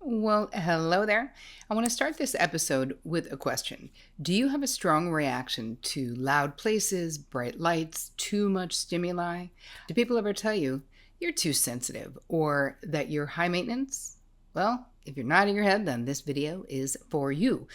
Well, hello there. I want to start this episode with a question. Do you have a strong reaction to loud places, bright lights, too much stimuli? Do people ever tell you you're too sensitive or that you're high maintenance? Well, if you're nodding your head, then this video is for you.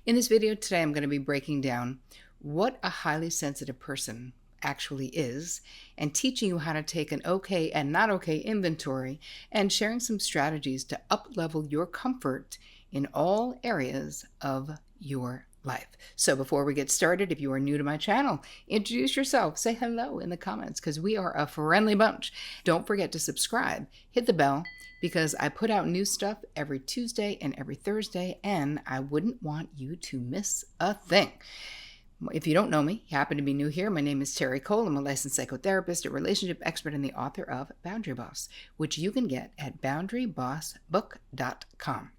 In this video today, I'm going to be breaking down what a highly sensitive person actually is and teaching you how to take an okay and not okay inventory and sharing some strategies to up-level your comfort in all areas of your life. So before we get started, if you are new to my channel, introduce yourself, say hello in the comments because we are a friendly bunch. Don't forget to subscribe, hit the bell because I put out new stuff every Tuesday and every Thursday and I wouldn't want you to miss a thing. If you don't know me, you happen to be new here, my name is Terri Cole. I'm a licensed psychotherapist, a relationship expert, and the author of Boundary Boss, which you can get at boundarybossbook.com.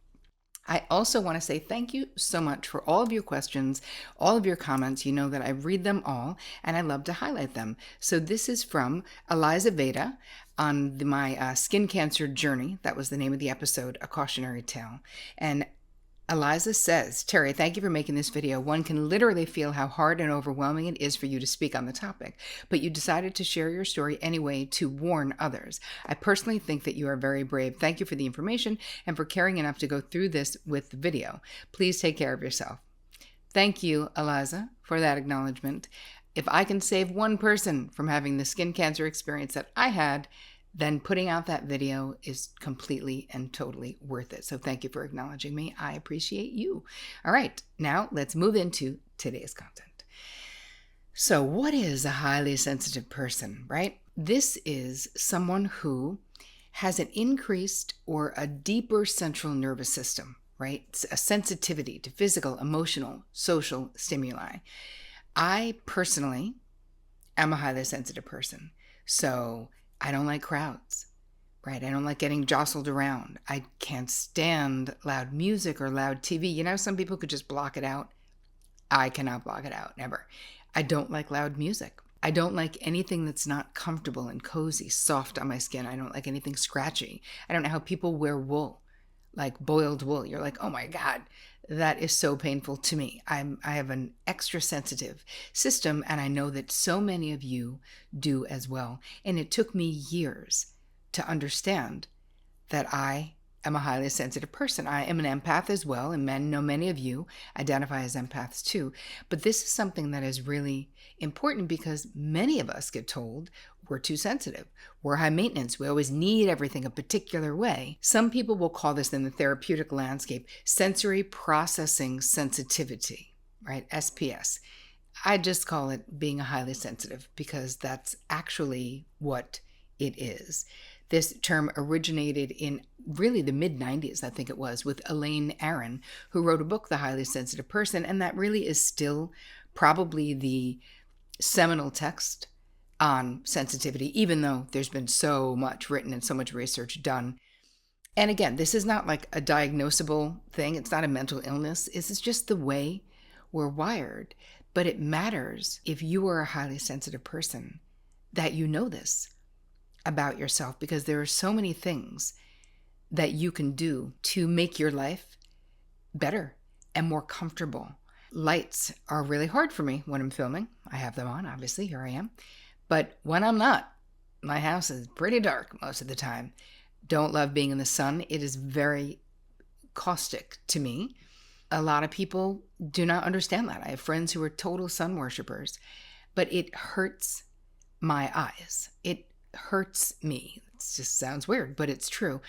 I also want to say thank you so much for all of your questions, all of your comments. You know that I read them all, and I love to highlight them. So this is from Eliza Veda on my skin cancer journey. That was the name of the episode, A Cautionary Tale. And Eliza says, Terri, thank you for making this video. One can literally feel how hard and overwhelming it is for you to speak on the topic, but you decided to share your story anyway to warn others. I personally think that you are very brave. Thank you for the information and for caring enough to go through this with the video. Please take care of yourself. Thank you, Eliza, for that acknowledgement. If I can save one person from having the skin cancer experience that I had, then putting out that video is completely and totally worth it. So thank you for acknowledging me. I appreciate you. All right, now let's move into today's content. So what is a highly sensitive person, right? This is someone who has an increased or a deeper central nervous system, right? It's a sensitivity to physical, emotional, social stimuli. I personally am a highly sensitive person. So I don't like crowds, right? I don't like getting jostled around. I can't stand loud music or loud TV. You know, some people could just block it out. I cannot block it out, never. I don't like loud music. I don't like anything that's not comfortable and cozy, soft on my skin. I don't like anything scratchy. I don't know how people wear wool, like boiled wool. You're like, oh my God, that is so painful to me. I have an extra sensitive system, and I know that so many of you do as well. And it took me years to understand that I am a highly sensitive person. I am an empath as well, and many of you identify as empaths too. But this is something that is really important because many of us get told we're too sensitive. We're high maintenance. We always need everything a particular way. Some people will call this in the therapeutic landscape sensory processing sensitivity, right? SPS. I just call it being a highly sensitive because that's actually what it is. This term originated in really the mid-90s, I think it was, with Elaine Aron, who wrote a book, The Highly Sensitive Person, and that really is still probably the seminal text on sensitivity, even though there's been so much written and so much research done. And again, this is not like a diagnosable thing. It's not a mental illness. This is just the way we're wired. But it matters if you are a highly sensitive person that you know this about yourself, because there are so many things that you can do to make your life better and more comfortable. Lights are really hard for me when I'm filming. I have them on, obviously, here I am. But when I'm not, my house is pretty dark most of the time. Don't love being in the sun. It is very caustic to me. A lot of people do not understand that. I have friends who are total sun worshipers, but it hurts my eyes. It hurts me. It just sounds weird, but it's true.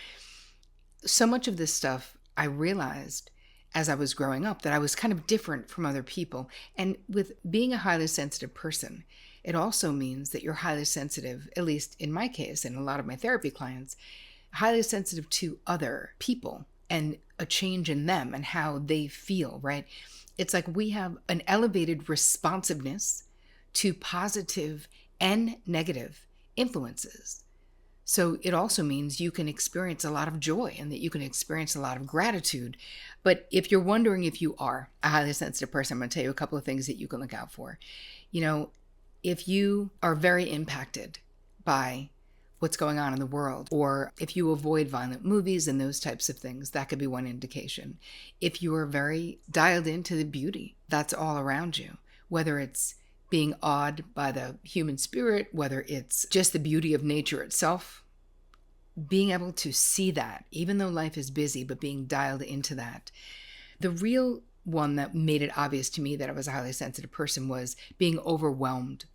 So much of this stuff I realized as I was growing up that I was kind of different from other people. And with being a highly sensitive person, it also means that you're highly sensitive, at least in my case and a lot of my therapy clients, highly sensitive to other people and a change in them and how they feel, right? It's like we have an elevated responsiveness to positive and negative influences. So it also means you can experience a lot of joy and that you can experience a lot of gratitude. But if you're wondering if you are a highly sensitive person, I'm going to tell you a couple of things that you can look out for. You know, if you are very impacted by what's going on in the world. Or if you avoid violent movies and those types of things, that could be one indication. If you are very dialed into the beauty that's all around you, whether it's being awed by the human spirit, whether it's just the beauty of nature itself, being able to see that, even though life is busy, but being dialed into that. The real one that made it obvious to me that I was a highly sensitive person was being overwhelmed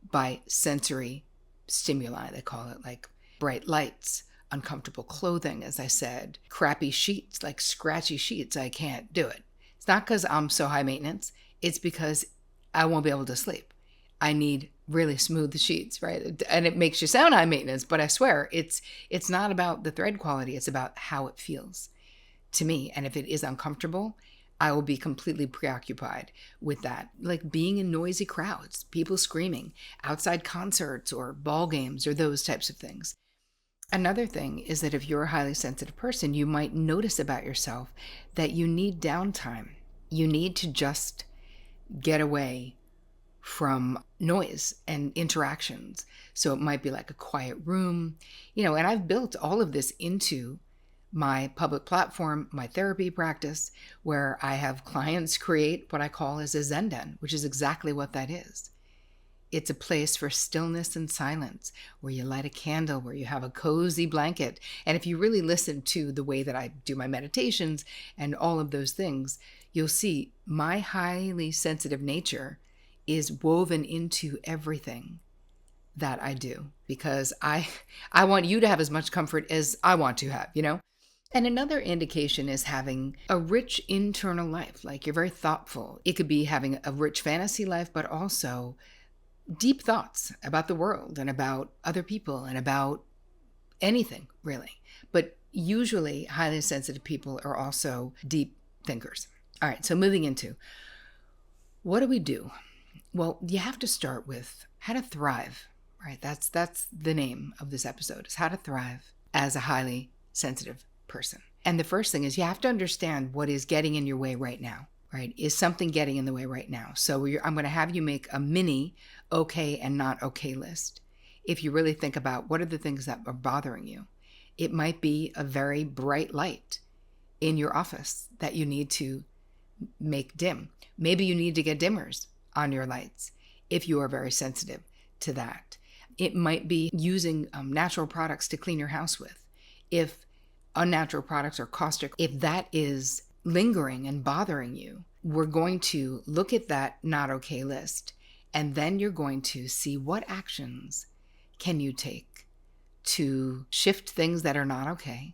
by sensory stimuli, they call it, like bright lights, uncomfortable clothing, as I said, crappy sheets, like scratchy sheets. I can't do it. It's not because I'm so high maintenance. It's because I won't be able to sleep. I need really smooth sheets, right? And it makes you sound high maintenance, but I swear it's not about the thread quality. It's about how it feels to me. And if it is uncomfortable, I will be completely preoccupied with that. Like being in noisy crowds, people screaming, outside concerts or ball games or those types of things. Another thing is that if you're a highly sensitive person, you might notice about yourself that you need downtime. You need to just get away from noise and interactions. So it might be like a quiet room, and I've built all of this into my public platform, my therapy practice, where I have clients create what I call as a Zen den, which is exactly what that is. It's a place for stillness and silence, where you light a candle, where you have a cozy blanket. And if you really listen to the way that I do my meditations and all of those things, you'll see my highly sensitive nature is woven into everything that I do, because I want you to have as much comfort as I want to have, And another indication is having a rich internal life, like you're very thoughtful. It could be having a rich fantasy life, but also deep thoughts about the world and about other people and about anything, really. But usually highly sensitive people are also deep thinkers. All right, so moving into, what do we do? Well, you have to start with how to thrive, right? That's the name of this episode, is how to thrive as a highly sensitive person. And the first thing is you have to understand what is getting in your way right now, right? Is something getting in the way right now? So I'm going to have you make a mini okay and not okay list. If you really think about what are the things that are bothering you, it might be a very bright light in your office that you need to make dim. Maybe you need to get dimmers on your lights if you are very sensitive to that. It might be using natural products to clean your house with. If unnatural products are caustic, if that is lingering and bothering you, we're going to look at that not okay list, and then you're going to see what actions can you take to shift things that are not okay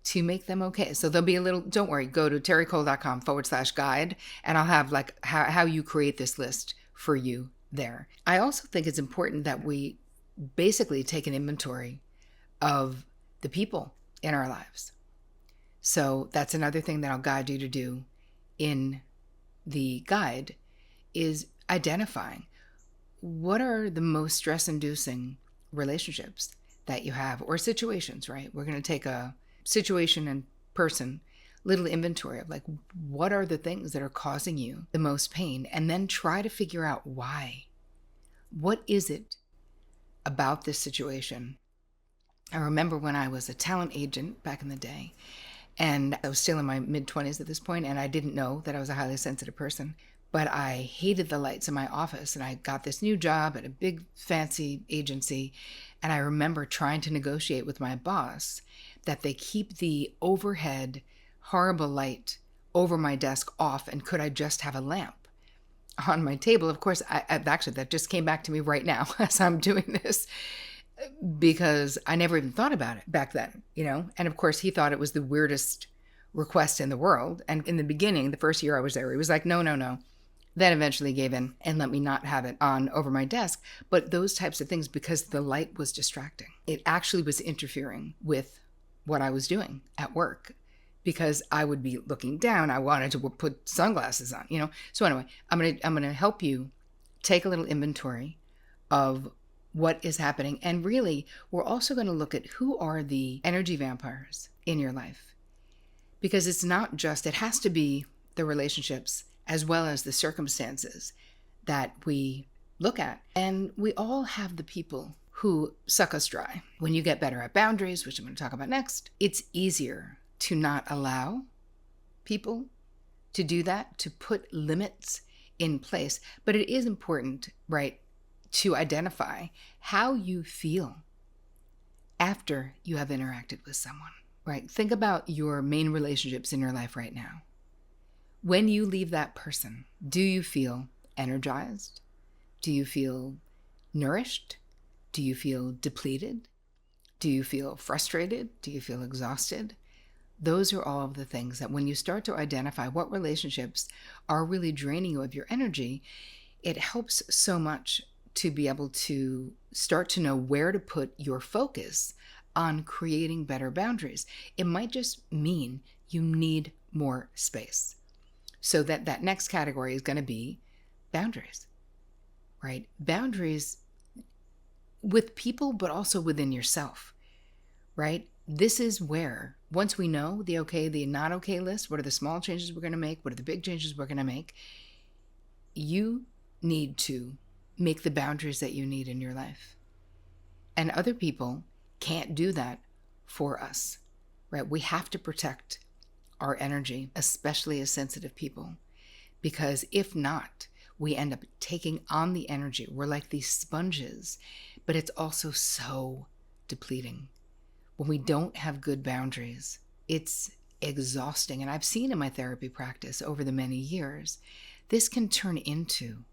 to make them okay. So there'll be a little, don't worry, go to terricole.com/guide, and I'll have like how you create this list for you there. I also think it's important that we basically take an inventory of the people in our lives. So that's another thing that I'll guide you to do in the guide, is identifying what are the most stress-inducing relationships that you have, or situations, right? We're going to take a situation and person, little inventory of like, what are the things that are causing you the most pain? And then try to figure out why. What is it about this situation? I remember when I was a talent agent back in the day, and I was still in my mid-20s at this point, and I didn't know that I was a highly sensitive person, but I hated the lights in my office, and I got this new job at a big fancy agency, and I remember trying to negotiate with my boss that they keep the overhead horrible light over my desk off, and could I just have a lamp on my table? Of course, actually, that just came back to me right now as I'm doing this, because I never even thought about it back then, And of course, he thought it was the weirdest request in the world. And in the beginning, the first year I was there, he was like, no. Then eventually gave in and let me not have it on over my desk. But those types of things, because the light was distracting, it actually was interfering with what I was doing at work, because I would be looking down. I wanted to put sunglasses on, So anyway, I'm going to help you take a little inventory of what is happening. And really, we're also going to look at who are the energy vampires in your life, because it's not just, it has to be the relationships as well as the circumstances that we look at. And we all have the people who suck us dry. When you get better at boundaries, which I'm going to talk about next, it's easier to not allow people to do that, to put limits in place. But it is important, right, to identify how you feel after you have interacted with someone, right? Think about your main relationships in your life right now. When you leave that person, do you feel energized? Do you feel nourished? Do you feel depleted? Do you feel frustrated? Do you feel exhausted? Those are all of the things that when you start to identify what relationships are really draining you of your energy, it helps so much to be able to start to know where to put your focus on creating better boundaries. It might just mean you need more space. So that next category is going to be boundaries, right? Boundaries with people, but also within yourself, right? This is where, once we know the okay, the not okay list, what are the small changes we're going to make? What are the big changes we're going to make? You need to make the boundaries that you need in your life. And other people can't do that for us, right? We have to protect our energy, especially as sensitive people, because if not, we end up taking on the energy. We're like these sponges, but it's also so depleting. When we don't have good boundaries, it's exhausting. And I've seen in my therapy practice over the many years, this can turn into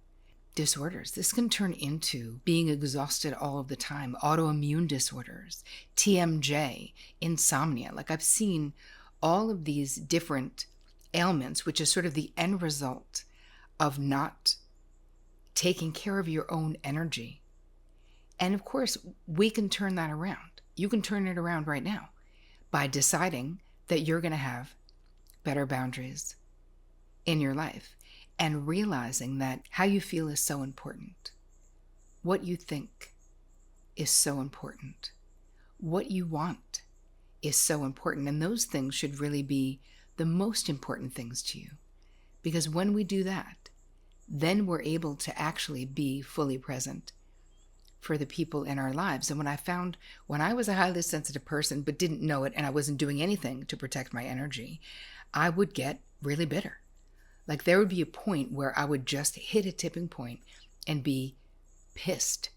disorders. This can turn into being exhausted all of the time, autoimmune disorders, TMJ, insomnia. Like I've seen all of these different ailments, which is sort of the end result of not taking care of your own energy. And of course, we can turn that around. You can turn it around right now by deciding that you're going to have better boundaries in your life and realizing that how you feel is so important. What you think is so important. What you want is so important. And those things should really be the most important things to you. Because when we do that, then we're able to actually be fully present for the people in our lives. And when I was a highly sensitive person, but didn't know it, and I wasn't doing anything to protect my energy, I would get really bitter. Like there would be a point where I would just hit a tipping point and be pissed,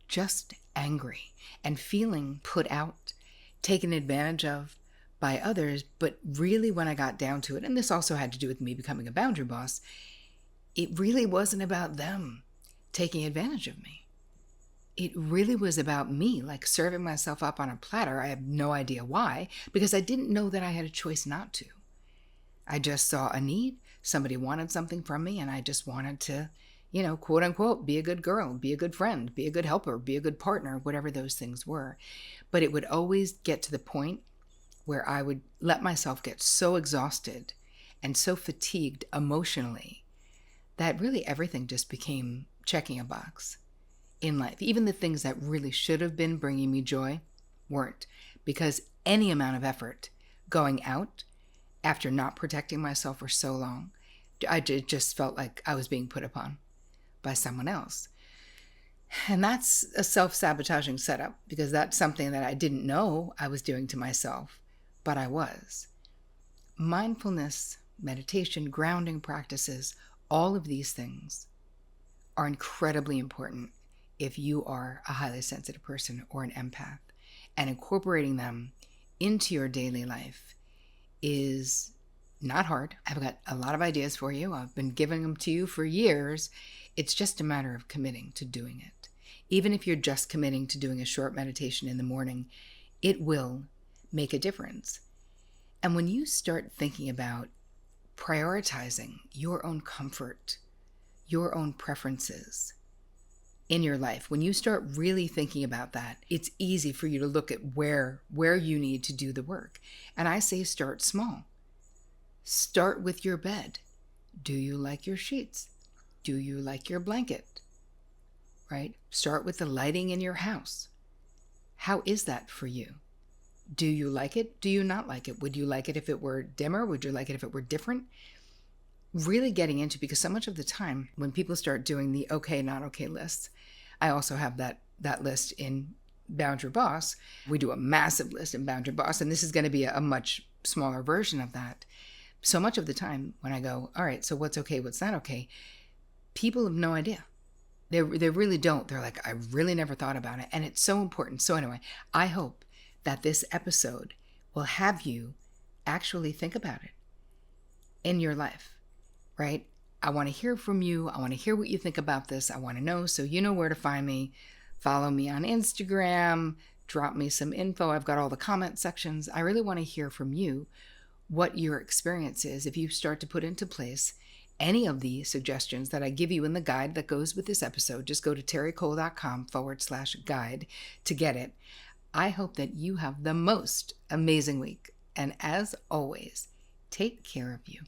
just angry, and feeling put out, taken advantage of by others. But really, when I got down to it, and this also had to do with me becoming a boundary boss, it really wasn't about them taking advantage of me. It really was about me, like serving myself up on a platter. I have no idea why, because I didn't know that I had a choice not to. I just saw a need. Somebody wanted something from me, and I just wanted to, quote unquote, be a good girl, be a good friend, be a good helper, be a good partner, whatever those things were. But it would always get to the point where I would let myself get so exhausted and so fatigued emotionally that really everything just became checking a box in life. Even the things that really should have been bringing me joy weren't, because any amount of effort going out after not protecting myself for so long, I just felt like I was being put upon by someone else. And that's a self-sabotaging setup, because that's something that I didn't know I was doing to myself, but I was. Mindfulness, meditation, grounding practices, all of these things are incredibly important if you are a highly sensitive person or an empath. And incorporating them into your daily life is not hard. I've got a lot of ideas for you. I've been giving them to you for years. It's just a matter of committing to doing it. Even if you're just committing to doing a short meditation in the morning, it will make a difference. And when you start thinking about prioritizing your own comfort, your own preferences in your life, when you start really thinking about that, it's easy for you to look at where you need to do the work. And I say start small. Start with your bed. Do you like your sheets? Do you like your blanket? Right? Start with the lighting in your house. How is that for you? Do you like it? Do you not like it? Would you like it if it were dimmer? Would you like it if it were different? Really getting into, because so much of the time when people start doing the okay, not okay lists, I also have that that list in Boundary Boss. We do a massive list in Boundary Boss, and this is going to be a much smaller version of that. So much of the time when I go, all right, so what's okay, what's not okay, people have no idea. They really don't. They're like, I really never thought about it. And it's so important. So anyway, I hope that this episode will have you actually think about it in your life, right? I want to hear from you. I want to hear what you think about this. I want to know, so you know where to find me. Follow me on Instagram. Drop me some info. I've got all the comment sections. I really want to hear from you what your experience is if you start to put into place any of the suggestions that I give you in the guide that goes with this episode. Just go to terricole.com/guide to get it. I hope that you have the most amazing week. And as always, take care of you.